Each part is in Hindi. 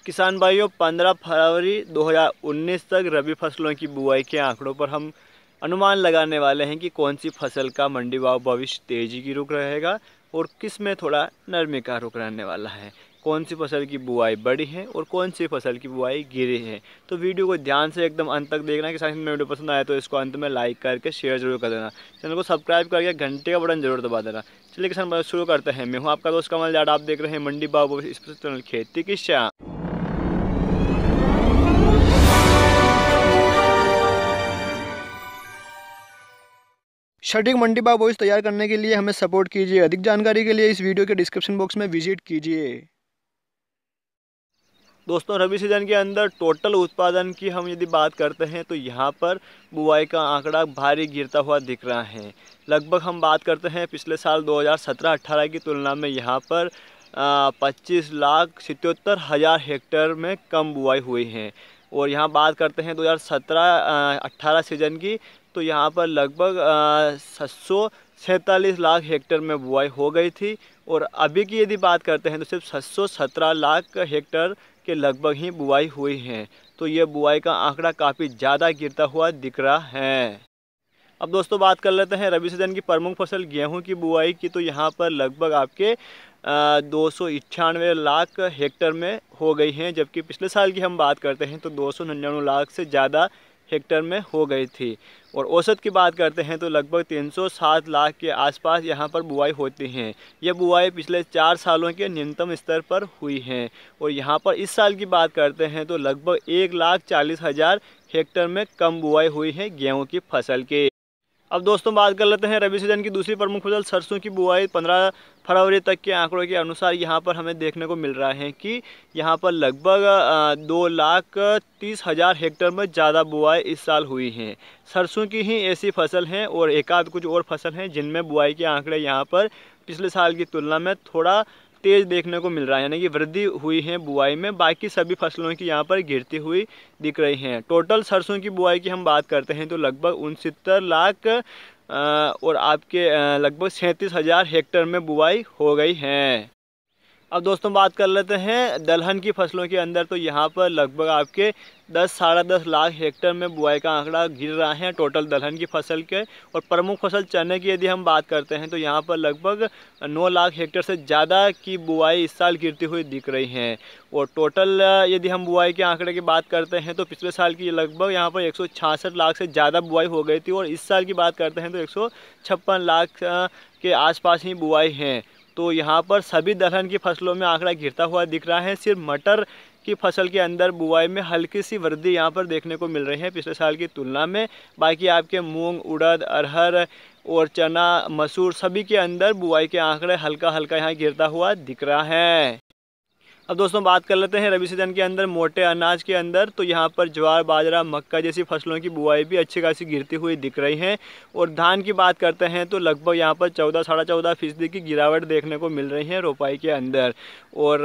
किसान भाइयों, 15 फरवरी 2019 तक रबी फसलों की बुआई के आंकड़ों पर हम अनुमान लगाने वाले हैं कि कौन सी फसल का मंडी भाव भविष्य तेजी की रुख रहेगा और किस में थोड़ा नरमी का रुख रहने वाला है। कौन सी फसल की बुआई बड़ी है और कौन सी फसल की बुआई गिरी है। तो वीडियो को ध्यान से एकदम अंत तक देखना। कि साथ में वीडियो पसंद आए तो इसको अंत में लाइक करके शेयर जरूर कर देना। चैनल को सब्सक्राइब करके घंटे का बटन जरूर दबा देना। चलिए किसान भाई शुरू करते हैं। मैं हूँ आपका दोस्त कमल जाट। आप देख रहे हैं मंडी भाव भविष्य स्पेशल चैनल खेती की शान। सटीक मंडी भाव वॉइस तैयार करने के लिए हमें सपोर्ट कीजिए। अधिक जानकारी के लिए इस वीडियो के डिस्क्रिप्शन बॉक्स में विजिट कीजिए। दोस्तों, रबी सीजन के अंदर टोटल उत्पादन की हम यदि बात करते हैं तो यहाँ पर बुआई का आंकड़ा भारी गिरता हुआ दिख रहा है। लगभग हम बात करते हैं पिछले साल 2017-18 की तुलना में यहाँ पर 25,77,000 हेक्टेयर में कम बुआई हुई है। और यहाँ बात करते हैं 2017-18 सीजन की, तो यहाँ पर लगभग 747 लाख हेक्टेयर में बुआई हो गई थी। और अभी की यदि बात करते हैं तो सिर्फ 717 लाख हेक्टेयर के लगभग ही बुआई हुई है। तो ये बुआई का आंकड़ा काफ़ी ज़्यादा गिरता हुआ दिख रहा है। अब दोस्तों बात कर लेते हैं रबी सीजन की प्रमुख फसल गेहूं की बुआई की। तो यहाँ पर लगभग आपके 291 लाख हेक्टेयर में हो गई हैं। जबकि पिछले साल की हम बात करते हैं तो 299 लाख से ज़्यादा हेक्टेयर में हो गई थी। और औसत की बात करते हैं तो लगभग 307 लाख के आसपास यहाँ पर बुआई होती हैं। यह बुआई पिछले 4 सालों के न्यूनतम स्तर पर हुई हैं। और यहाँ पर इस साल की बात करते हैं तो लगभग 1,40,000 हेक्टेयर में कम बुआई हुई है गेहूँ की फसल के। अब दोस्तों बात कर लेते हैं रबी सीजन की दूसरी प्रमुख फसल सरसों की बुआई। 15 फरवरी तक के आंकड़ों के अनुसार यहाँ पर हमें देखने को मिल रहा है कि यहाँ पर लगभग 2,30,000 हेक्टेयर में ज़्यादा बुआई इस साल हुई है। सरसों की ही ऐसी फसल हैं और एकाध कुछ और फसल हैं जिनमें बुआई के आंकड़े यहाँ पर पिछले साल की तुलना में थोड़ा तेज देखने को मिल रहा है, यानी कि वृद्धि हुई है बुआई में। बाकी सभी फसलों की यहाँ पर गिरती हुई दिख रही हैं। टोटल सरसों की बुआई की हम बात करते हैं तो लगभग 69 लाख और आपके लगभग 37,000 हेक्टेयर में बुआई हो गई है। अब दोस्तों बात कर लेते हैं दलहन की फसलों के अंदर। तो यहाँ पर लगभग आपके 10-10.5 लाख हेक्टेयर में बुआई का आंकड़ा गिर रहा है टोटल दलहन की फसल के। और प्रमुख फसल चने की यदि हम बात करते हैं तो यहाँ पर लगभग 9 लाख हेक्टेयर से ज़्यादा की बुआई इस साल गिरती हुई दिख रही है। और टोटल यदि हम बुआई के आंकड़े की बात करते हैं तो पिछले साल की लगभग यहाँ पर 166 लाख से ज़्यादा बुआई हो गई थी। और इस साल की बात करते हैं तो 156 लाख के आसपास ही बुआई है। तो यहाँ पर सभी दलहन की फसलों में आंकड़ा गिरता हुआ दिख रहा है। सिर्फ मटर की फसल के अंदर बुआई में हल्की सी वृद्धि यहाँ पर देखने को मिल रही है पिछले साल की तुलना में। बाकी आपके मूंग, उड़द, अरहर और चना, मसूर सभी के अंदर बुआई के आंकड़े हल्का हल्का यहाँ गिरता हुआ दिख रहा है। अब दोस्तों बात कर लेते हैं रबी सीजन के अंदर मोटे अनाज के अंदर। तो यहाँ पर ज्वार, बाजरा, मक्का जैसी फसलों की बुआई भी अच्छी खासी गिरती हुई दिख रही है। और धान की बात करते हैं तो लगभग यहाँ पर 14-14.5% की गिरावट देखने को मिल रही है रोपाई के अंदर। और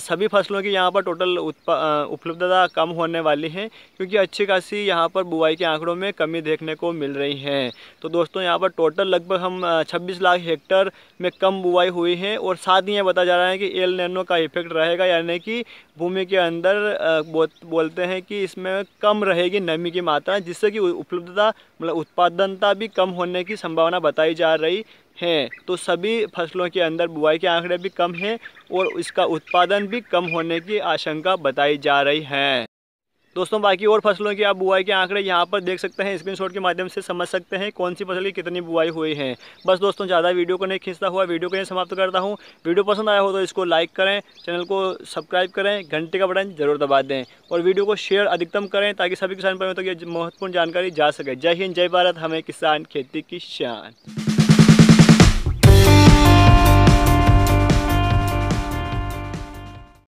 सभी फसलों की यहाँ पर टोटल उपलब्धता कम होने वाली है, क्योंकि अच्छी खासी यहाँ पर बुआई के आंकड़ों में कमी देखने को मिल रही है। तो दोस्तों यहाँ पर टोटल लगभग हम 26 लाख हेक्टेयर में कम बुआई हुई है। और साथ ही ये बताया जा रहा है कि एल नैनो का इफेक्ट रहेगा, यानी कि भूमि के अंदर बोलते हैं कि इसमें कम रहेगी नमी की मात्रा, जिससे कि उपलब्धता मतलब उत्पादनता भी कम होने की संभावना बताई जा रही है। तो सभी फसलों के अंदर बुआई के आंकड़े भी कम हैं और इसका उत्पादन भी कम होने की आशंका बताई जा रही है। दोस्तों बाकी और फसलों की आप बुआई के आंकड़े यहाँ पर देख सकते हैं। स्क्रीनशॉट के माध्यम से समझ सकते हैं कौन सी फसल की कितनी बुआई हुई है। बस दोस्तों ज़्यादा वीडियो को नहीं खींचता हुआ वीडियो को यहीं समाप्त करता हूँ। वीडियो पसंद आया हो तो इसको लाइक करें, चैनल को सब्सक्राइब करें, घंटे का बटन जरूर दबा दें और वीडियो को शेयर अधिकतम करें ताकि सभी किसान भाइयों तक ये महत्वपूर्ण जानकारी जा सके। जय हिंद, जय भारत, हमें किसान खेती की शान।